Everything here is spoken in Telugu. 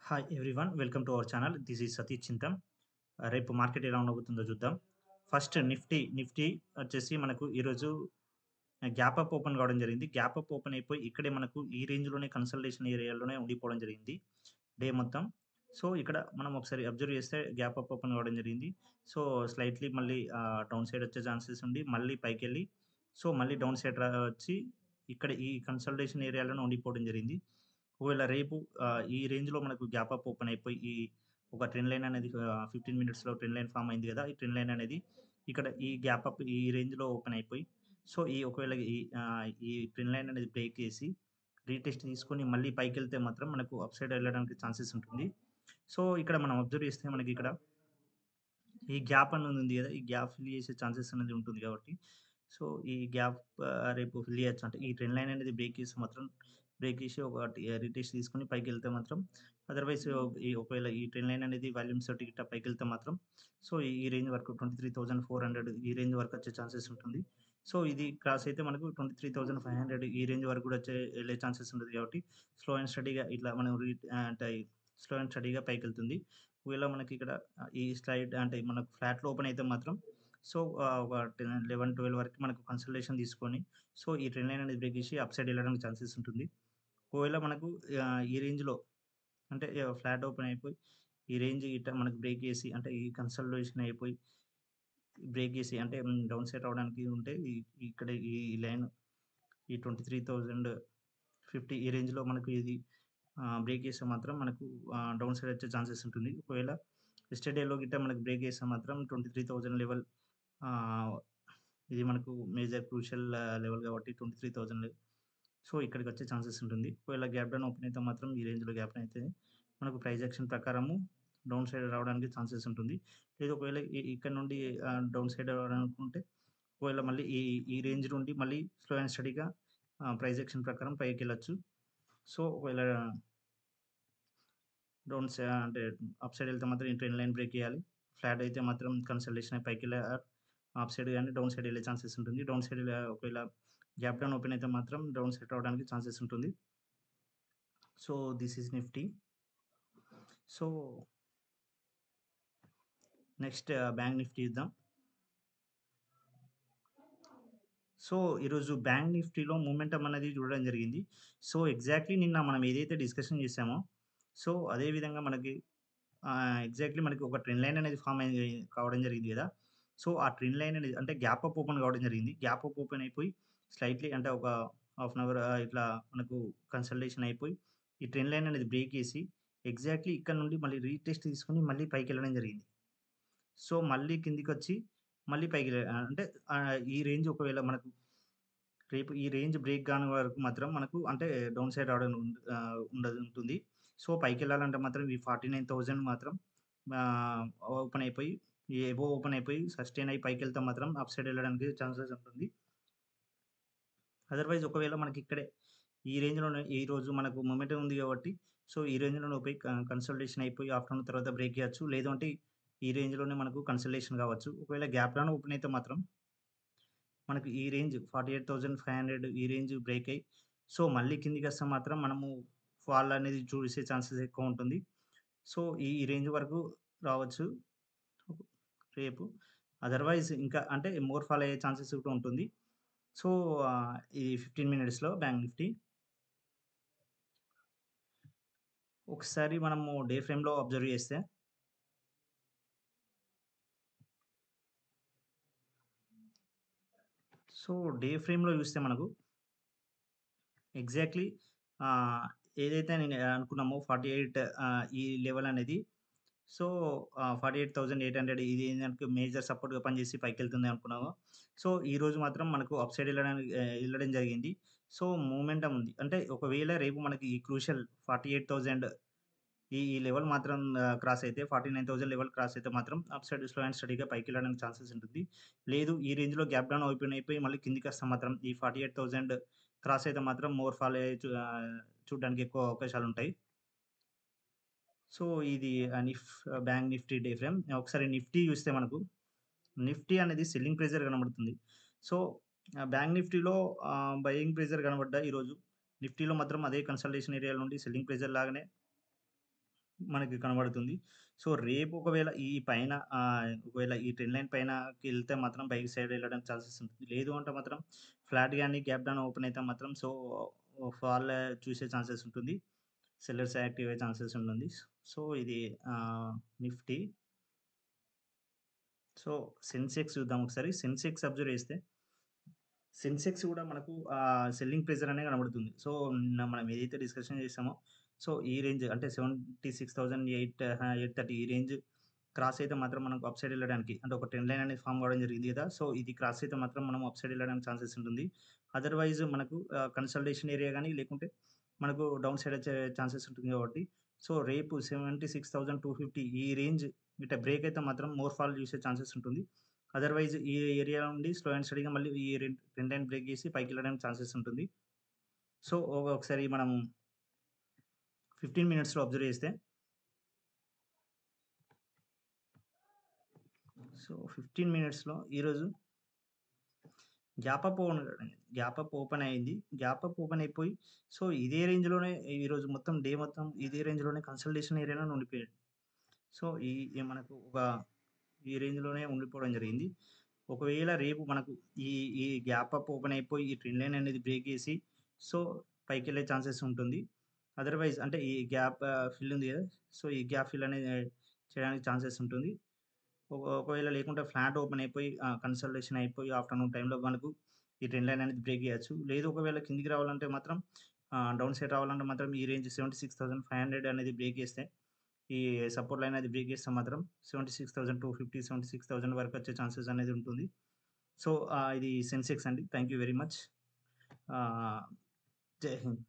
Hi everyone. Welcome to our channel. This is Satish Chintan. రేపు మార్కెట్ ఎలా ఉండబోతుందో చూద్దాం. ఫస్ట్ నిఫ్టీ వచ్చేసి మనకు ఈరోజు గ్యాప్ అప్ ఓపెన్ కావడం జరిగింది. గ్యాప్ అప్ ఓపెన్ అయిపోయి ఇక్కడే మనకు ఈ రేంజ్‌లోనే కన్సల్టేషన్ ఏరియాలోనే ఉండిపోవడం జరిగింది డే మొత్తం. సో, ఇక్కడ మనం ఒకసారి అబ్జర్వ్ చేస్తే గ్యాప్ అప్ ఓపెన్ కావడం జరిగింది. సో, స్లైట్‌లీ మళ్ళీ డౌన్ సైడ్ వచ్చే ఛాన్సెస్ ఉండి మళ్ళీ పైకెళ్ళి మళ్ళీ డౌన్ సైడ్ వచ్చి ఇక్కడ ఈ కన్సల్టేషన్ ఏరియాలోనే ఉండిపోవడం జరిగింది. ఒకవేళ రేపు ఈ రేంజ్‌లో మనకు గ్యాప్ అప్ ఓపెన్ అయిపోయి ఒక ట్రెండ్ లైన్ అనేది 15 మినిట్స్‌లో ట్రెండ్ లైన్ ఫార్మ్ అయింది కదా! ఈ ట్రెండ్ లైన్ అనేది ఇక్కడ ఈ గ్యాప్ అప్ ఈ రేంజ్‌లో ఓపెన్ అయిపోయి ఒకవేళ ఈ ట్రెండ్ లైన్ అనేది బ్రేక్ చేసి రీటెస్ట్ తీసుకొని మళ్ళీ పైకెళ్తే మాత్రం మనకు అప్ సైడ్ వెళ్ళడానికి ఛాన్సెస్ ఉంటుంది. సో, ఇక్కడ మనం అబ్జర్వ్ చేస్తే మనకిక్కడ ఈ గ్యాప్ అనేది ఉంది గదా! ఈ గ్యాప్ ఫిల్ చేసే ఛాన్సెస్ అనేది ఉంటుంది కాబట్టి, సో, ఈ గ్యాప్ రేపు ఫిల్ చేయొచ్చు. అంటే ఈ ట్రెండ్ లైన్ అనేది బ్రేక్ చేస్తే మాత్రం బ్రేక్ చేసి ఒకటి రీటెస్ట్ తీసుకొని పైకెళ్తే మాత్రం అదర్‌వైస్ ఒకవేళ ఈ ట్రెండ్ లైన్ అనేది వాల్యూమ్స్ తోటి గిట్ట పైకెళ్తే మాత్రం ఈ రేంజ్ వరకు 23,400 ఈ రేంజ్ వరకు వచ్చే ఛాన్సెస్ ఉంటుంది. సో, ఇది క్రాస్ అయితే మనకు 23,500 ఈ రేంజ్ వరకు కూడా ఎళ్ళే ఛాన్సెస్ ఉంటది కాబట్టి స్లో అండ్ స్టడీగా ఇట్లా మనం అంటే స్లో అండ్ స్టడీగా పైకెళ్తుంది. ఒకవేళ మనకిక్కడ ఈ స్లైడ్ అంటే మనకు ఫ్లాట్‌లో ఓపెన్ అయితే మాత్రం ఒక 10, 11, 12 వరకు మనకు కన్సల్టేషన్ తీసుకొని ఈ ట్రెండ్ లైన్ అనేది బ్రేక్ చేసి అప్ సైడ్ ఎళ్ళడానికి ఛాన్సెస్ ఉంటుంది. ఒకవేళ మనకు ఈ రేంజ్‌లో అంటే ఫ్లాట్ ఓపెన్ అయిపోయి ఈ రేంజ్ గిట్ట మనకు బ్రేక్ చేసి అంటే ఈ కన్సల్టేషన్ అయిపోయి బ్రేక్ చేసి అంటే డౌన్ సైడ్ రావడానికి ఉంటే ఇక్కడ ఈ లైన్ ఈ 23,050 ఈ రేంజ్‌లో మనకు ఇది బ్రేక్ చేస్తే మాత్రం మనకు డౌన్ సైడ్ వచ్చే ఛాన్సెస్ ఉంటుంది. ఒకవేళ యెస్టర్‌డేలో గిట్ట మనకు బ్రేక్ చేస్తే మాత్రం 23,000 లెవెల్ ఆహ్, ఇది మనకు మేజర్ క్రూషియల్ లెవెల్ కాబట్టి 23,000 ఇక్కడికొచ్చే ఛాన్సెస్ ఉంటుంది. ఒకవేళ గ్యాప్ డౌన్ ఓపెన్ అయితే మాత్రం ఈ రేంజ్‌లో గ్యాప్ డౌన్ అయితే మనకు ప్రైస్ యాక్షన్ ప్రకారము డౌన్ సైడ్ రావడానికి ఛాన్సెస్ ఉంటుంది. లేదు ఒకవేళ ఇక్కడ నుండి డౌన్ సైడ్ రావాలనుకుంటే ఒకవేళ మళ్ళీ ఈ ఈ రేంజ్ నుండి మళ్ళీ స్లో అండ్ స్టడీగా ప్రైస్ యాక్షన్ ప్రకారం పైకెళ్ళొచ్చు. ఒకవేళ అంటే అప్ సైడ్ ఎళ్తే మాత్రం ఈ ట్రెండ్ లైన్ బ్రేక్ చేయాలి. ఫ్లాట్ అయితే మాత్రం కన్సల్టేషన్ అయి పైకెళ్ళి అప్ సైడ్ గాని, డౌన్ సైడ్ ఎళ్ళే ఛాన్సెస్ ఉంటుంది. డౌన్ సైడ్ ఒకవేళ గ్యాప్ డౌన్ ఓపెన్ అయితే మాత్రం డౌన్ సైడ్ రావడానికి ఛాన్సెస్ ఉంటుంది. So, this is Nifty. So, next bank Nifty చూద్దాం. సో, ఈరోజు బ్యాంక్ నిఫ్టీలో మొమెంటమ్ అనేది చూడడం జరిగింది. ఎగ్జాక్ట్‌లీ నిన్న మనం ఏదైతే డిస్కషన్ చేసామో, అదే విధంగా మనకి ఎగ్జాక్ట్‌లీ మనకి ఒక ట్రెండ్ లైన్ అనేది ఫార్మ్ అయింది కావడం జరిగింది గదా! ఆ ట్రెండ్ లైన్ అనేది అంటే గ్యాప్ అప్ ఓపెన్ కావడం జరిగింది. గ్యాప్ అప్ ఓపెన్ అయిపోయి స్లైట్‌లీ అంటే ఒక హాఫ్ అన్ అవర్ ఇట్లా మనకు కన్సల్టేషన్ అయిపోయి, ఈ ట్రెండ్ లైన్ అనేది బ్రేక్ చేసి ఎగ్జాక్ట్‌లీ ఇక్కడ నుండి మళ్ళీ రీటెస్ట్ తీసుకొని మళ్ళీ పైకెళ్ళడం జరిగింది. మళ్ళీ కిందికొచ్చి మళ్ళీ పైకి అంటే ఈ రేంజ్ ఒకవేళ మనకు రేపు ఈ రేంజ్ బ్రేక్ కాని వరకు మాత్రం మనకు అంటే డౌన్ సైడ్ రావడం ఉంటుంది. పైకెళ్ళాలంటే మాత్రం ఈ 49,000 మాత్రం ఆహ్, ఓపెన్ అయిపోయి ఈ అబోవ్ ఓపెన్ అయిపోయి సస్టైన్ అయ్యి పైకెళ్తే మాత్రం అప్ సైడ్ వెళ్ళడానికి ఛాన్సెస్ ఉంటుంది. అదర్‌వైజ్ ఒకవేళ మనకిక్కడే ఈ రేంజ్‌లోనే ఈరోజు మనకు మొమెంటమ్ ఉంది కాబట్టి ఈ రేంజ్‌లోనే పోయి కన్సల్టేషన్ అయిపోయి ఆఫ్టర్‌నూన్ తర్వాత బ్రేక్ చేయొచ్చు. లేదు అంటే ఈ రేంజ్‌లోనే మనకు కన్సల్టేషన్ కావచ్చు. ఒకవేళ గ్యాప్ డౌన్ ఓపెన్ అయితే మాత్రం మనకు ఈ రేంజ్ 48,500 ఈ రేంజ్ బ్రేక్ అయ్యి, మళ్ళీ కిందికొస్తే మాత్రం మనము ఫాల్ అనేది చూసే ఛాన్సెస్ ఎక్కువ ఉంటుంది. ఈ రేంజ్ వరకు రావచ్చు రేపు. అదర్‌వైజ్ ఇంకా అంటే మోర్ ఫాల్ అయ్యే ఛాన్సెస్ కూడా ఉంటుంది. సో, ఈ 15 మినిట్స్‌లో బ్యాంక్ నిఫ్టీ ఒకసారి మనము డే ఫ్రేమ్‌లో అబ్జర్వ్ చేస్తే, డే ఫ్రేమ్‌లో చూస్తే మనకు ఎగ్జాక్ట్‌లీ ఆహ్, ఏదైతే నేను అనుకున్నామో 48 ఈ లెవెల్ అనేది సో, 48,800 ఇది ఏందంటే మేజర్ సపోర్ట్‌గా పనిచేసి పైకెళ్తుంది అనుకున్నాము. ఈరోజు మాత్రం మనకు అప్ సైడ్ ఎళ్ళడం జరిగింది. మూమెంటమ్ ఉంది. అంటే ఒకవేళ రేపు మనకి ఈ క్రూషియల్ 48,000 ఈ లెవెల్ మాత్రం క్రాస్ అయితే 49,000 లెవెల్ క్రాస్ అయితే మాత్రం అప్ సైడ్ స్లో అండ్ స్టడీగా పైకెళ్ళడానికి ఛాన్సెస్ ఉంటుంది. లేదు ఈ రేంజ్‌లో గ్యాప్ డౌన్ ఓపెన్ అయిపోయి మళ్ళీ కిందికొస్తే మాత్రం ఈ 48,000 క్రాస్ అయితే మాత్రం మోర్ ఫాల్ అయ్యే చూడడానికి ఎక్కువ అవకాశాలుంటాయి. ఇది బ్యాంక్ నిఫ్టీ డే ఫ్రేమ్. ఒకసారి నిఫ్టీ చూస్తే మనకు నిఫ్టీ అనేది సెల్లింగ్ ప్రెషర్ కనబడుతుంది. సో, బ్యాంక్ నిఫ్టీలో బయింగ్ ప్రెషర్ కనబడ్డా ఈరోజు నిఫ్టీలో మాత్రం అదే కన్సల్టేషన్ ఏరియా నుండి సెల్లింగ్ ప్రెషర్ లాగానే మనకి కనబడుతుంది. సో, రేపు ఒకవేళ ఈ పైన ఒకవేళ ఈ ట్రెండ్ లైన్ పైనకెళ్తే మాత్రం బై సైడ్ వెళ్ళడానికి ఛాన్సెస్ ఉంటుంది. లేదు అంటే మాత్రం ఫ్లాట్ గాని, గ్యాప్ డౌన్ ఓపెన్ అయితే మాత్రం సో, ఫాల్ చూసే ఛాన్సెస్ ఉంటుంది. సెల్లర్స్ యాక్టివ్ అయ్యే ఛాన్సెస్ ఉంటుంది. సో, ఇది నిఫ్టీ. సో, సెన్సెక్స్ చూద్దాం ఒకసారి. సెన్సెక్స్ అబ్జర్వ్ చేస్తే సెన్సెక్స్ గూడా మనకు సెల్లింగ్ ప్రెషర్ అనేది కనబడుతుంది. సో, నిన్న మనం ఏదైతే డిస్కషన్ చేసామో, సో, ఈ రేంజ్ అంటే 76,830 ఈ రేంజ్ క్రాస్ అయితే మాత్రం మనకు అప్ సైడ్ ఎళ్ళడానికి అంటే ఒక ట్రెండ్ లైన్ అనేది ఫార్మ్ కావడం జరిగింది గదా! సో, ఇది క్రాస్ అయితే మాత్రం మనం అప్ సైడ్ ఎళ్ళడానికి ఛాన్సెస్ ఉంటుంది. అదర్‌వైజ్ మనకు కన్సల్టేషన్ ఏరియా గాని లేకుంటే మనకు డౌన్ సైడ్ వచ్చే ఛాన్సెస్ ఉంటుంది కాబట్టి, సో, రేపు 76,250 ఈ రేంజ్ ఇట్ట బ్రేక్ అయితే మాత్రం మోర్ ఫాల్ చూసే ఛాన్సెస్ ఉంటుంది. అదర్‌వైజ్ ఈ ఏరియా నుండి స్లో అండ్ స్టడీగా మళ్ళీ ఈ ట్రెండ్ లైన్ బ్రేక్ చేసి పైకెళ్ళడానికి ఛాన్సెస్ ఉంటుంది. సో, ఒకసారి మనం 15 మినిట్స్‌లో అబ్జర్వ్ చేస్తే, సో, 15 మినిట్స్‌లో ఈరోజు gap up own gap up open అయింది. గ్యాప్ అప్ ఓపెన్ అయిపోయి, సో, ఇదే రేంజ్‌లోనే ఈరోజు మొత్తం డే మొత్తం ఇదే రేంజ్‌లోనే కన్సల్టేషన్ ఏరియాలోనే ఉండిపోయాడు. సో, ఈ మనకు ఈ రేంజ్‌లోనే ఉండిపోవడం జరిగింది. ఒకవేళ రేపు మనకు ఈ ఈ గ్యాప్ అప్ ఓపెన్ అయిపోయి ఈ ట్రెండ్ లైన్ అనేది బ్రేక్ చేసి, సో, పైకెళ్ళే ఛాన్సెస్ ఉంటుంది. అదర్‌వైజ్ అంటే ఈ గ్యాప్ ఫిల్ ఉంది కదా! సో, ఈ గ్యాప్ ఫిల్ అనేది చేయడానికి ఛాన్సెస్ ఉంటుంది. ఒకవేళ లేకుంటే ఫ్లాట్ ఓపెన్ అయిపోయి కన్సల్టేషన్ అయిపోయి ఆఫ్టర్‌నూన్ టైమ్‌లో మనకు ఈ ట్రెండ్ లైన్ అనేది బ్రేక్ చేయొచ్చు. లేదు ఒకవేళ కిందికి రావాలంటే మాత్రం డౌన్ సైడ్ రావాలంటే మాత్రం ఈ రేంజ్ 76,500 అనేది బ్రేక్ చేస్తే, ఈ సపోర్ట్ లైన్ అది బ్రేక్ చేస్తే మాత్రం 76,250, 76,000 వరకు వచ్చే ఛాన్సెస్ అనేది ఉంటుంది. సో, ఇది సెన్సెక్స్ అండి. Thank you very much. ఆహ్, జై హింద్.